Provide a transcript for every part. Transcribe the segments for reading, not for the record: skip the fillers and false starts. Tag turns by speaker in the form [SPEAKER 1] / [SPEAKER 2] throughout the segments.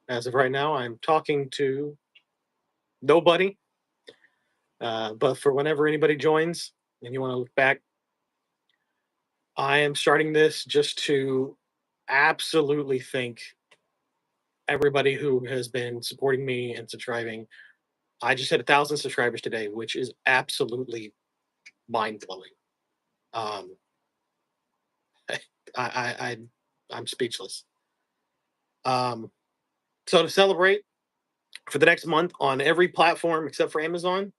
[SPEAKER 1] As of right now, I'm talking to nobody. But for whenever anybody joins and you want to look back, I am starting this just to absolutely thank everybody who has been supporting me and subscribing. I just hit 1,000 subscribers today, which is absolutely mind blowing. Um, I I'm speechless. Um, so to celebrate for the next month on every platform except for Amazon,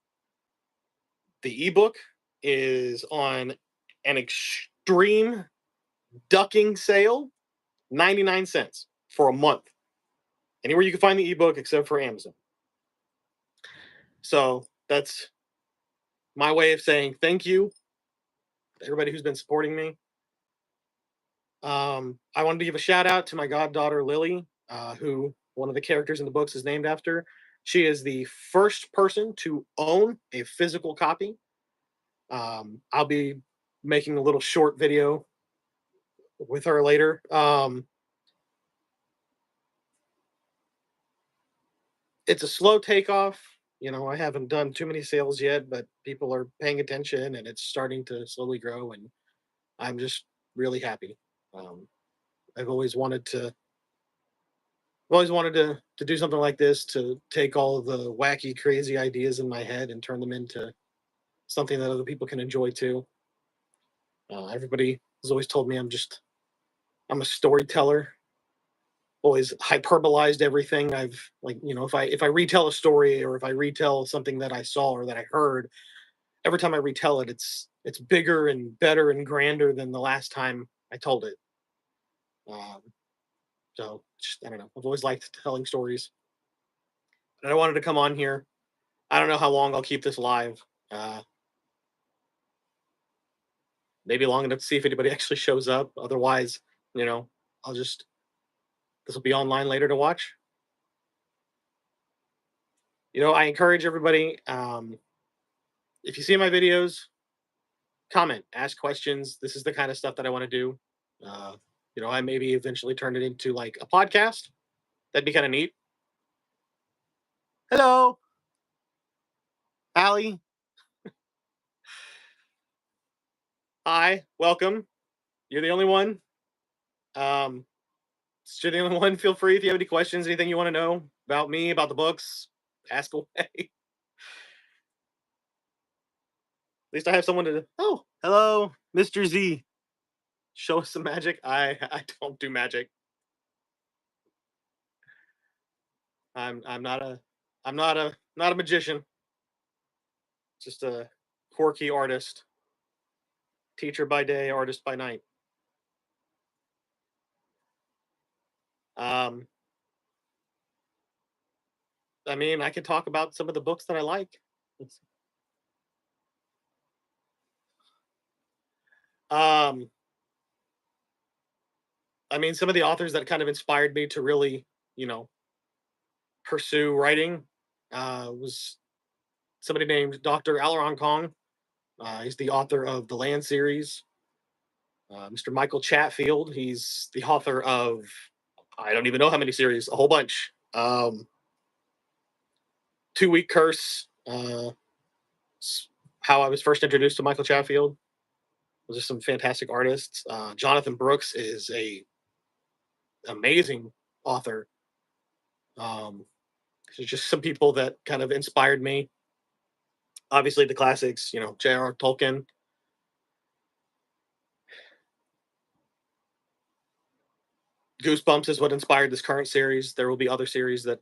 [SPEAKER 1] the ebook is on an extreme ducking sale, 99 cents for a month. Anywhere you can find the ebook except for Amazon. So that's my way of saying thank you to everybody who's been supporting me. I wanted to give a shout out to my goddaughter Lily, who one of the characters in the books is named after. She is the first person to own a physical copy. I'll be making a little short video with her later. It's a slow takeoff. I haven't done too many sales yet, but people are paying attention and it's starting to slowly grow. And I'm just really happy. Um, I've always wanted to, to do something like this to take all of the wacky, crazy ideas in my head and turn them into something that other people can enjoy too. Everybody has always told me I'm a storyteller. Always hyperbolized everything. I've like if I retell a story or if I retell something that I saw or that I heard, every time I retell it, it's bigger and better and grander than the last time I told it. Um, so just, I don't know. I've always liked telling stories, and I wanted to come on here. I don't know how long I'll keep this live. Uh, Maybe long enough to see if anybody actually shows up. Otherwise, you know, I'll just this will be online later to watch. I encourage everybody. If you see my videos, comment, ask questions. This is the kind of stuff that I want to do. Uh, I maybe eventually turn it into like a podcast. That'd be kind of neat. Hello, Allie. Hi, welcome. You're the only one. Um, since you're the only one. Feel free if you have any questions, anything you want to know about me, about the books, ask away. At least I have someone to. Oh, hello, Mr. Z. Show us some magic. I don't do magic. I'm not a magician. Just a quirky artist, teacher by day, artist by night. Um, I mean, I could talk about some of the books that I like. Let's Um, I mean, some of the authors that kind of inspired me to really, you know, pursue writing was somebody named Dr. Alaron Kong. He's the author of the Land series. Mr. Michael Chatfield. He's the author of I don't even know how many series, a whole bunch. 2 Week Curse. How I was first introduced to Michael Chatfield. Those are some fantastic artists. Jonathan Brooks is a amazing author. Um, there's just some people that kind of inspired me. Obviously, the classics, J.R.R. Tolkien. Goosebumps is what inspired this current series. There will be other series that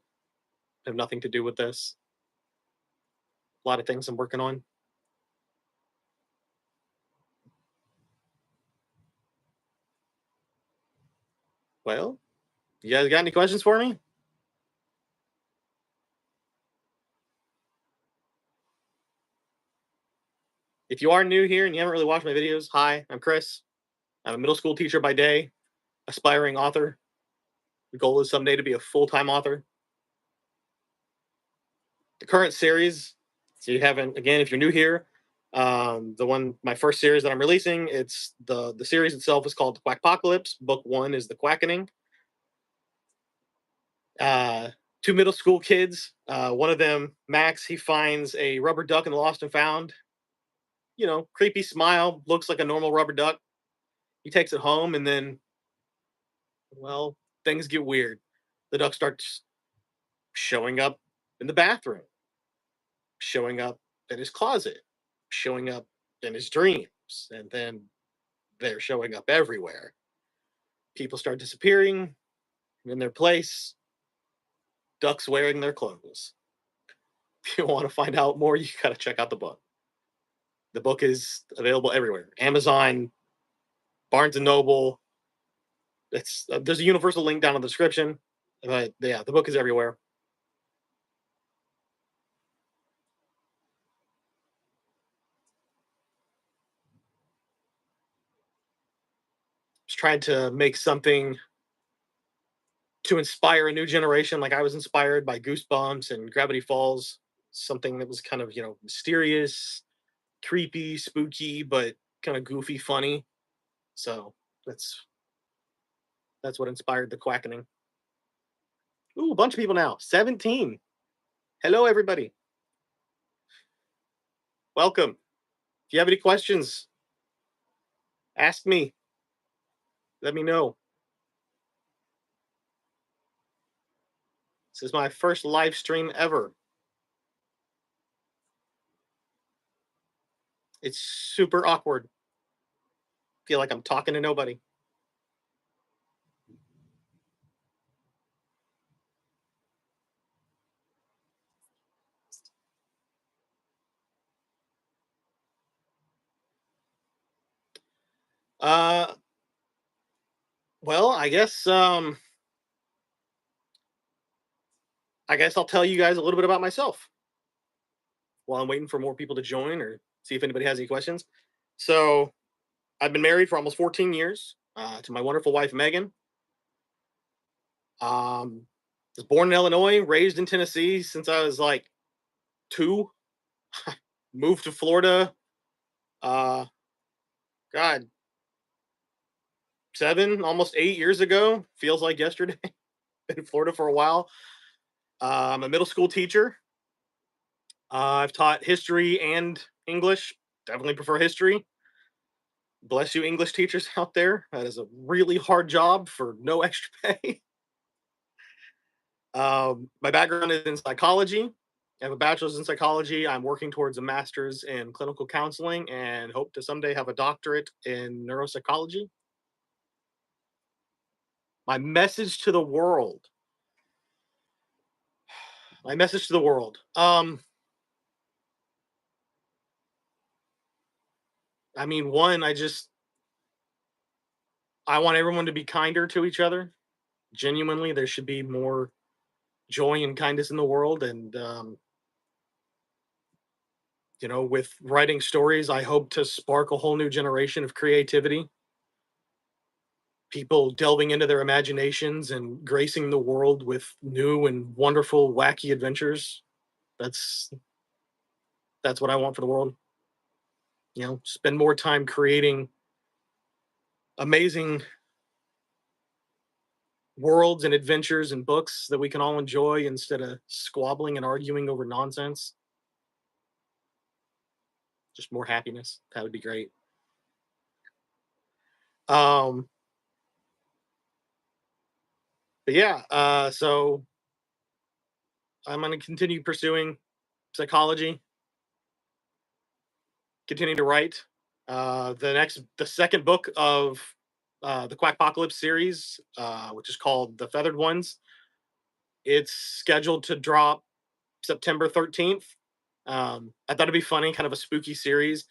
[SPEAKER 1] have nothing to do with this. A lot of things I'm working on. Well, you guys got any questions for me? If you are new here and you haven't really watched my videos, hi, I'm Chris. I'm a middle school teacher by day, aspiring author. The goal is someday to be a full time author. The current series, so you haven't, again, if you're new here, my first series that I'm releasing, it's the series itself is called Quackpacolypse. Book one is the Quackening. Uh, Two middle school kids. One of them, Max, he finds a rubber duck in the lost and found. Creepy smile, looks like a normal rubber duck. He takes it home, and then, well, things get weird. The duck starts showing up in the bathroom, showing up in his closet, showing up in his dreams, and then they're showing up everywhere. People start disappearing in their place, ducks wearing their clothes. If you want to find out more, you got to check out the book. The book is available everywhere: Amazon, Barnes and Noble. There's a universal link down in the description, but yeah, the book is everywhere. Just trying to make something to inspire a new generation, like I was inspired by Goosebumps and Gravity Falls. Something that was kind of mysterious, creepy, spooky, but kind of goofy, funny. So that's that's what inspired the Quackening. Ooh, a bunch of people now. 17. Hello, everybody. Welcome. If you have any questions, ask me. Let me know. This is my first live stream ever. It's super awkward. Feel like I'm talking to nobody. Uh well, I guess I'll tell you guys a little bit about myself while I'm waiting for more people to join or see if anybody has any questions. So, I've been married for almost 14 years to my wonderful wife Megan. Was born in Illinois, raised in Tennessee since I was like 2. Moved to Florida. Uh, God, 7, almost 8 years ago. Feels like yesterday. Been in Florida for a while. I'm a middle school teacher. I've taught history and English. Definitely prefer history. Bless you, English teachers out there. That is a really hard job for no extra pay. My background is in psychology. I have a bachelor's in psychology. I'm working towards a master's in clinical counseling and hope to someday have a doctorate in neuropsychology. My message to the world. My message to the world. I mean, one, I want everyone to be kinder to each other. Genuinely, there should be more joy and kindness in the world. And with writing stories, I hope to spark a whole new generation of creativity. People delving into their imaginations and gracing the world with new and wonderful, wacky adventures. That's that's what I want for the world. Spend more time creating amazing worlds and adventures and books that we can all enjoy instead of squabbling and arguing over nonsense. Just more happiness. That would be great. Um, but yeah, so I'm going to continue pursuing psychology, continue to write. The second book of the Quackpacolypse series, which is called The Feathered Ones, it's scheduled to drop September 13th. I thought it'd be funny, kind of a spooky series.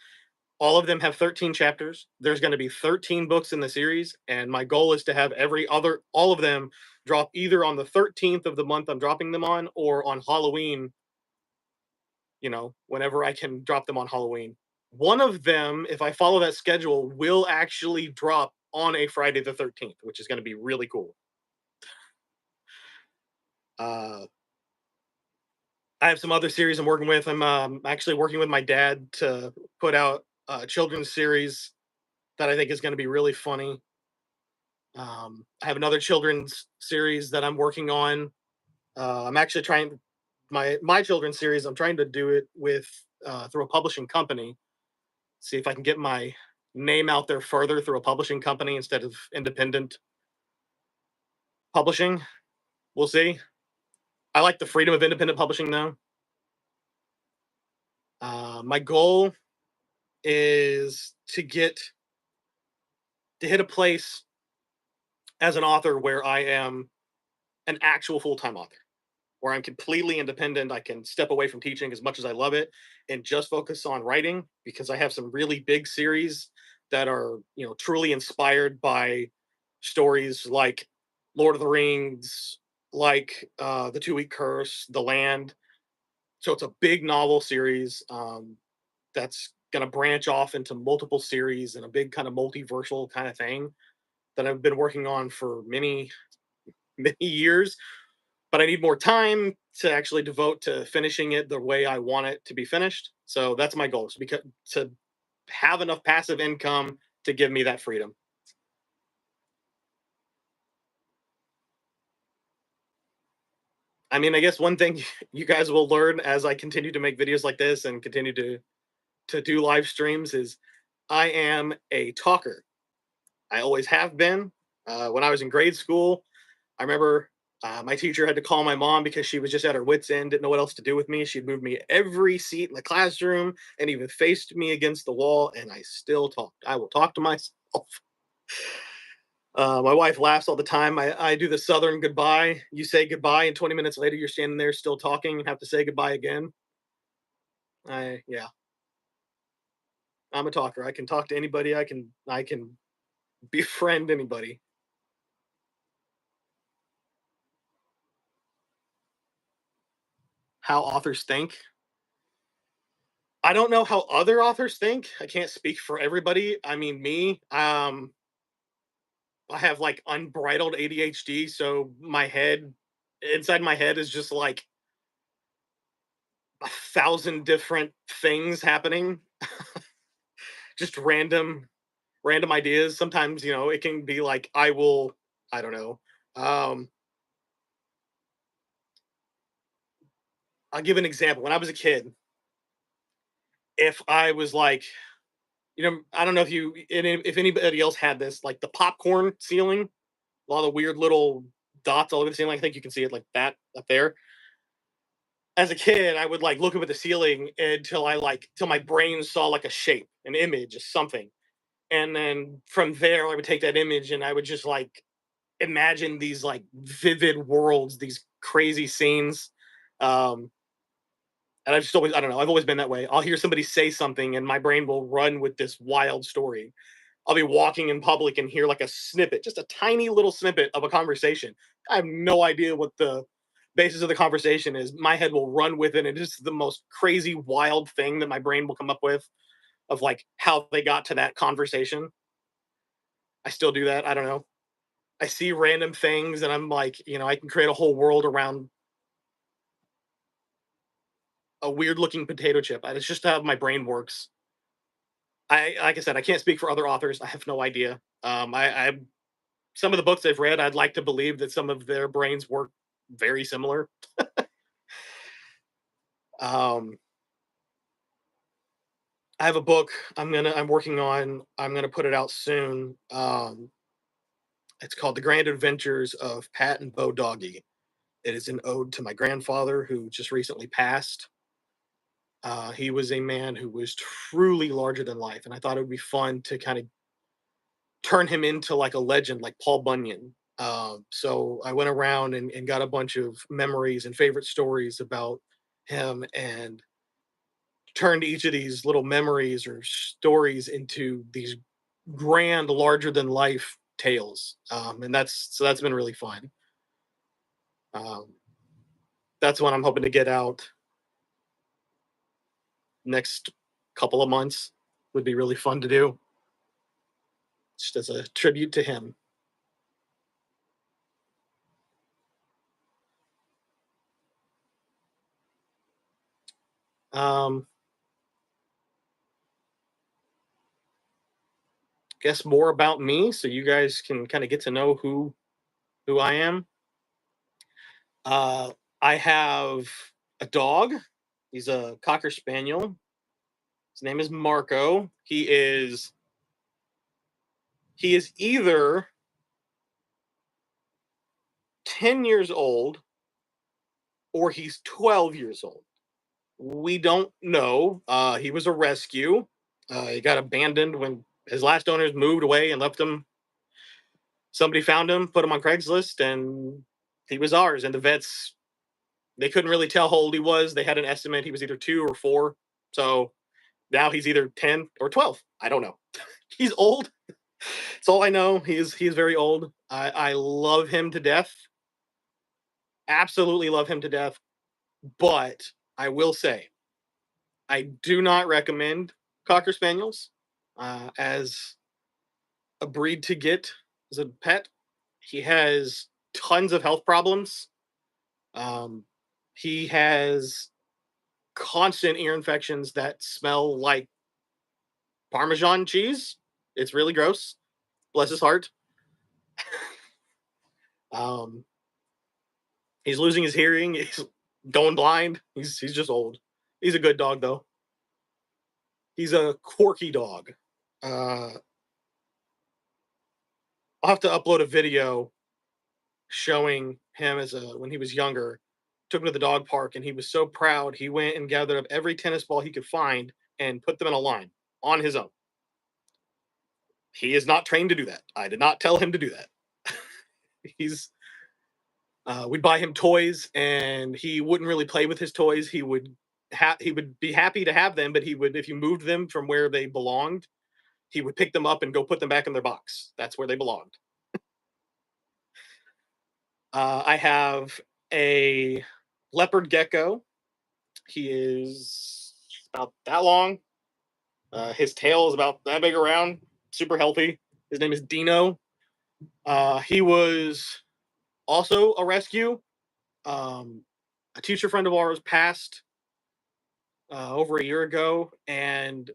[SPEAKER 1] All of them have 13 chapters. There's going to be 13 books in the series, and my goal is to have all of them drop either on the 13th of the month I'm dropping them on, or on Halloween. Whenever I can drop them on Halloween. One of them, if I follow that schedule, will actually drop on a Friday the 13th, which is going to be really cool. Uh, I have some other series I'm working with. I'm actually working with my dad to put out a children's series that I think is going to be really funny. I have another children's series that I'm working on. I'm actually trying my children's series. I'm trying to do it with through a publishing company. See if I can get my name out there further through a publishing company instead of independent publishing. We'll see. I like the freedom of independent publishing though. My goal is to hit a place as an author where I am an actual full time author, where I'm completely independent. I can step away from teaching as much as I love it and just focus on writing because I have some really big series that are, truly inspired by stories like Lord of the Rings, like The 2 Week Curse, The Land. So it's a big novel series that's going to branch off into multiple series and a big kind of multiversal kind of thing that I've been working on for many, many years, but I need more time to actually devote to finishing it the way I want it to be finished. So that's my goal, is because to have enough passive income to give me that freedom. I mean, I guess one thing you guys will learn as I continue to make videos like this and continue to do live streams is I am a talker. I always have been. When I was in grade school, I remember my teacher had to call my mom because she was just at her wits' end, didn't know what else to do with me. She'd moved me every seat in the classroom and even faced me against the wall, and I still talked. I will talk to myself. My wife laughs all the time. I do the Southern goodbye. You say goodbye, and 20 minutes later, you're standing there still talking and have to say goodbye again. Yeah, I'm a talker. I can talk to anybody. I can befriend anybody. How authors think. I don't know how other authors think. I can't speak for everybody. I mean, me, I have like unbridled ADHD, so inside my head is just like 1,000 different things happening, just random ideas. Sometimes, it can be like I don't know. Um, I'll give an example. When I was a kid, if I was like, I don't know if anybody else had this, like the popcorn ceiling, a lot of weird little dots all over the ceiling. I think you can see it like that up there. As a kid, I would like look up at the ceiling until till my brain saw like a shape, an image, something. And then from there, I would take that image and I would just like imagine these like vivid worlds, these crazy scenes. Um, and I don't know, I've always been that way. I'll hear somebody say something and my brain will run with this wild story. I'll be walking in public and hear like a snippet, just a tiny little snippet of a conversation. I have no idea what the basis of the conversation is. My head will run with it. And it's the most crazy, wild thing that my brain will come up with of like how they got to that conversation. I still do that. I don't know. I see random things and I'm like, I can create a whole world around a weird looking potato chip. It's just how my brain works. Like I said, I can't speak for other authors. I have no idea. I some of the books I've read, I'd like to believe that some of their brains work very similar. Um, I have a book I'm working on. I'm gonna put it out soon. It's called The Grand Adventures of Pat and Bo Doggy. It is an ode to my grandfather who just recently passed. He was a man who was truly larger than life, and I thought it would be fun to kind of turn him into like a legend, like Paul Bunyan. So I went around and got a bunch of memories and favorite stories about him and turned each of these little memories or stories into these grand, larger than life tales. And that's been really fun. Um, that's one I'm hoping to get out next couple of months. Would be really fun to do, just as a tribute to him. Um, guess more about me, so you guys can kind of get to know who I am. I have a dog. He's a Cocker Spaniel. His name is Marco. He is either 10 years old or he's 12 years old. We don't know. He was a rescue. He got abandoned when his last owners moved away and left him. Somebody found him, put him on Craigslist, and he was ours. And the vets, they couldn't really tell how old he was. They had an estimate he was either 2 or 4. So now he's either 10 or 12. I don't know. He's old. That's all I know. He's very old. I love him to death. Absolutely love him to death. But I will say, I do not recommend Cocker Spaniels as a breed to get as a pet. He has tons of health problems. Um, he has constant ear infections that smell like Parmesan cheese. It's really gross. Bless his heart. Um, he's losing his hearing. He's going blind. He's just old. He's a good dog though. He's a quirky dog. Uh, I'll have to upload a video showing him as a when he was younger. Took him to the dog park, and he was so proud. He went and gathered up every tennis ball he could find and put them in a line on his own. He is not trained to do that. I did not tell him to do that. He's We'd buy him toys, and he wouldn't really play with his toys. He would be happy to have them, but he would if you moved them from where they belonged, he would pick them up and go put them back in their box. That's where they belonged. I have a leopard gecko. He is about that long. His tail is about that big around. Super healthy. His name is Dino. He was also a rescue. Um, a teacher friend of ours passed over a year ago, and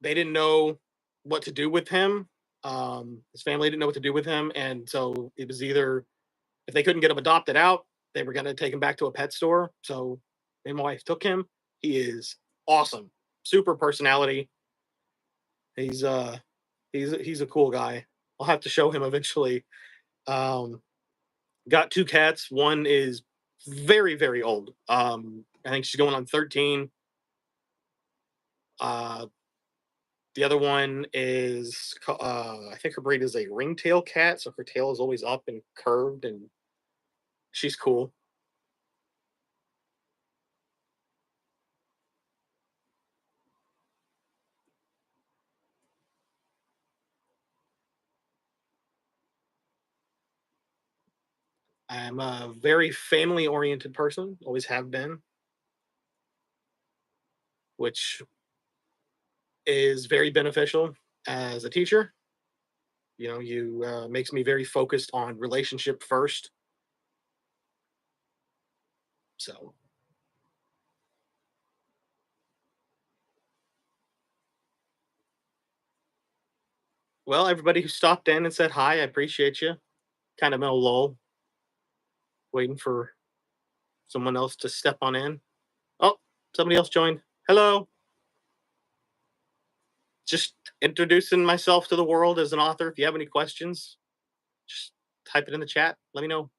[SPEAKER 1] they didn't know what to do with him. His family didn't know what to do with him, and so it was either if they couldn't get him adopted out, they were going to take him back to a pet store. So me and my wife took him. He is awesome, super personality. He's uh he's a cool guy. I'll have to show him eventually. Um, got two cats. One is very old. I think she's going on 13. Uh, the other one is I think her breed is a ringtail cat, so her tail is always up and curved, and she's cool. I'm a very family oriented person, always have been, which is very beneficial as a teacher. You know, you makes me very focused on relationship first. So, well, everybody who stopped in and said hi, I appreciate you. Kind of in a lull, waiting for someone else to step on in. Oh, somebody else joined. Hello. Just introducing myself to the world as an author. If you have any questions, just type it in the chat. Let me know.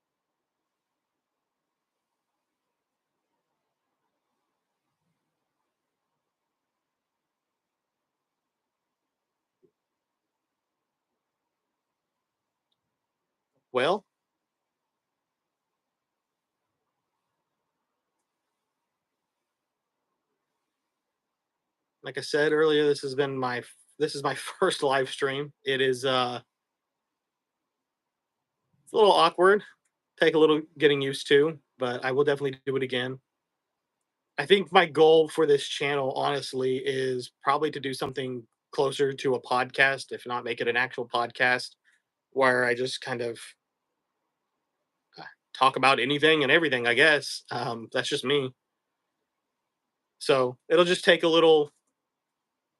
[SPEAKER 1] Well, like I said earlier, this is my first live stream. It's a little awkward, take a little getting used to, but I will definitely do it again. I think my goal for this channel, honestly, is probably to do something closer to a podcast, if not make it an actual podcast, where I just kind of talk about anything and everything, I guess. That's just me. So it'll just take a little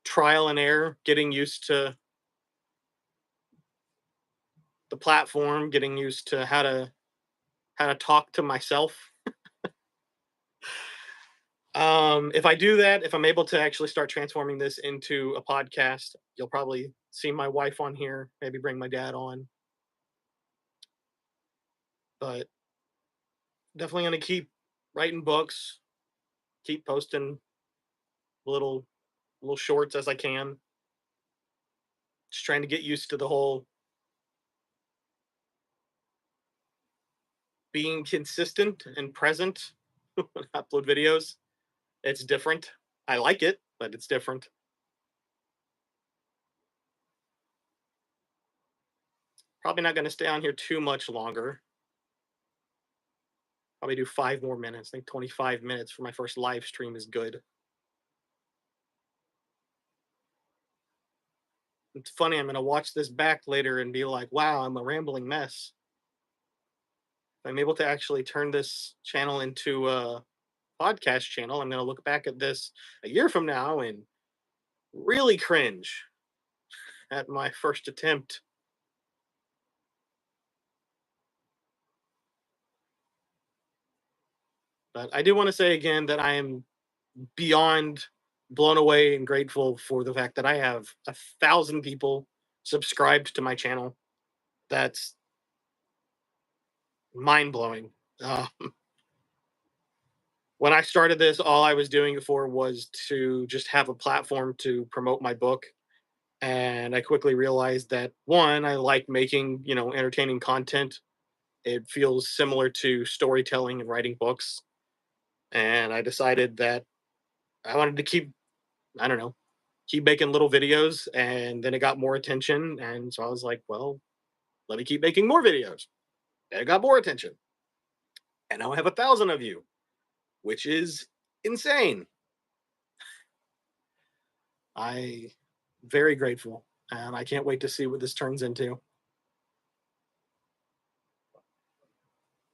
[SPEAKER 1] trial and error, getting used to the platform, getting used to how to talk to myself. If I do that, if I'm able to actually start transforming this into a podcast, you'll probably see my wife on here, maybe bring my dad on. But definitely going to keep writing books, keep posting little little shorts as I can. Just trying to get used to the whole being consistent and present when I upload videos. It's different. I like it, but it's different. Probably not going to stay on here too much longer. Probably do 5 more minutes. I think 25 minutes for my first live stream is good. It's funny. I'm going to watch this back later and be like, wow, I'm a rambling mess. If I'm able to actually turn this channel into a podcast channel, I'm going to look back at this a year from now and really cringe at my first attempt. But I do want to say again that I am beyond blown away and grateful for the fact that I have 1,000 people subscribed to my channel. That's mind blowing. Uh, when I started this, all I was doing it for was to just have a platform to promote my book. And I quickly realized that one, I like making, entertaining content. It feels similar to storytelling and writing books. And I decided that I wanted to keep, I don't know, keep making little videos. And then it got more attention. And so I was like, well, let me keep making more videos. And it got more attention. And now I have 1,000 of you, which is insane. I very grateful. And I can't wait to see what this turns into.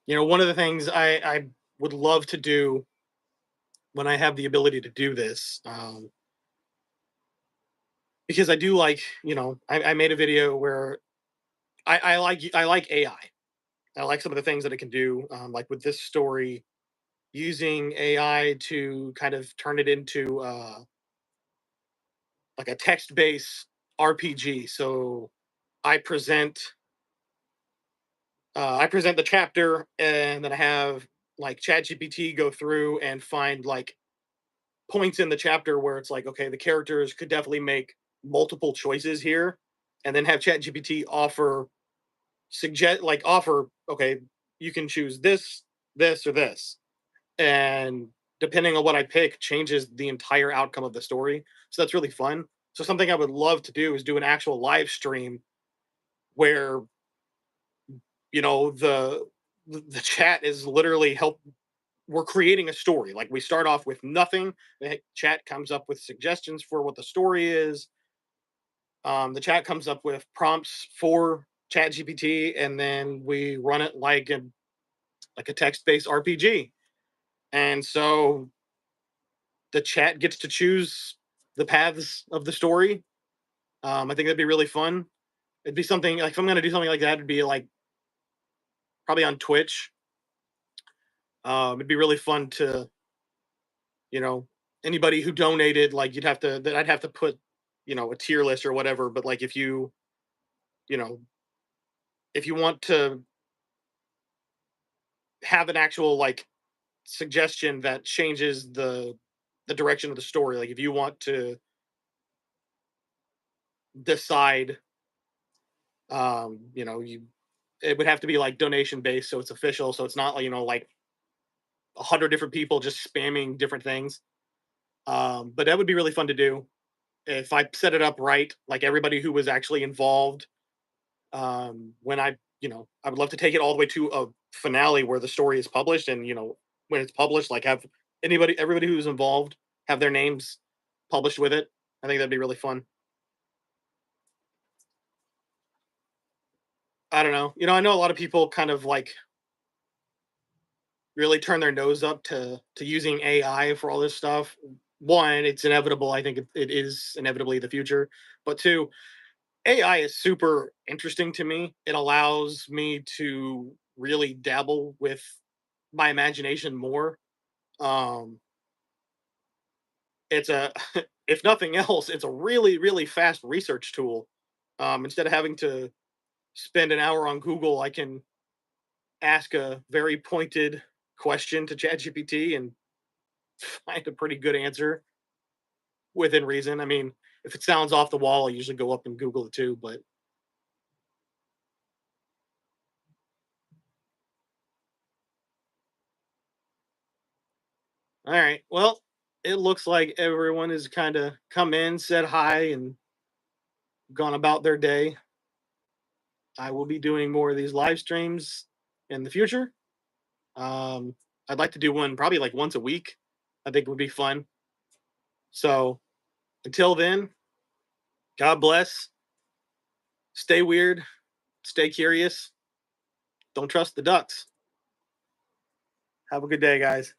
[SPEAKER 1] One of the things I would love to do when I have the ability to do this, because I do like, I made a video where I like AI. I like some of the things that it can do, like with this story, using AI to kind of turn it into like a text-based RPG. So I present I present the chapter, and then I have like ChatGPT go through and find like points in the chapter where it's like, okay, the characters could definitely make multiple choices here, and then have ChatGPT offer, okay, you can choose this, this, or this, and depending on what I pick, changes the entire outcome of the story. So that's really fun. So something I would love to do is do an actual live stream where the chat is literally help. We're creating a story. Like we start off with nothing. The chat comes up with suggestions for what the story is. The chat comes up with prompts for Chat GPT, and then we run it like a text based RPG. And so the chat gets to choose the paths of the story. I think that'd be really fun. It'd be something like if I'm gonna do something like that, it'd be like probably on Twitch. It'd be really fun to you know anybody who donated, like you'd have to that I'd have to put a tier list or whatever. But like you know if you want to have an actual like suggestion that changes the direction of the story, like if you want to decide, you it would have to be like donation based, so it's official, so it's not like 100 different people just spamming different things. But that would be really fun to do if I set it up right, like everybody who was actually involved. When I would love to take it all the way to a finale where the story is published, and when it's published, like have everybody who's involved have their names published with it. I think that'd be really fun. I don't know. I know a lot of people kind of like really turn their nose up to using AI for all this stuff. One, it's inevitable. I think it is inevitably the future. But two, AI is super interesting to me. It allows me to really dabble with my imagination more. Um, it's a if nothing else, it's a really really fast research tool. Instead of having to spend an hour on Google, I can ask a very pointed question to ChatGPT and find a pretty good answer within reason. I mean, if it sounds off the wall, I usually go up and Google it too. But all right, well, it looks like everyone has kind of come in, said hi, and gone about their day. I will be doing more of these live streams in the future. Um, I'd like to do one probably like once a week. I think would be fun. So until then, God bless. Stay weird. Stay curious. Don't trust the ducks. Have a good day, guys.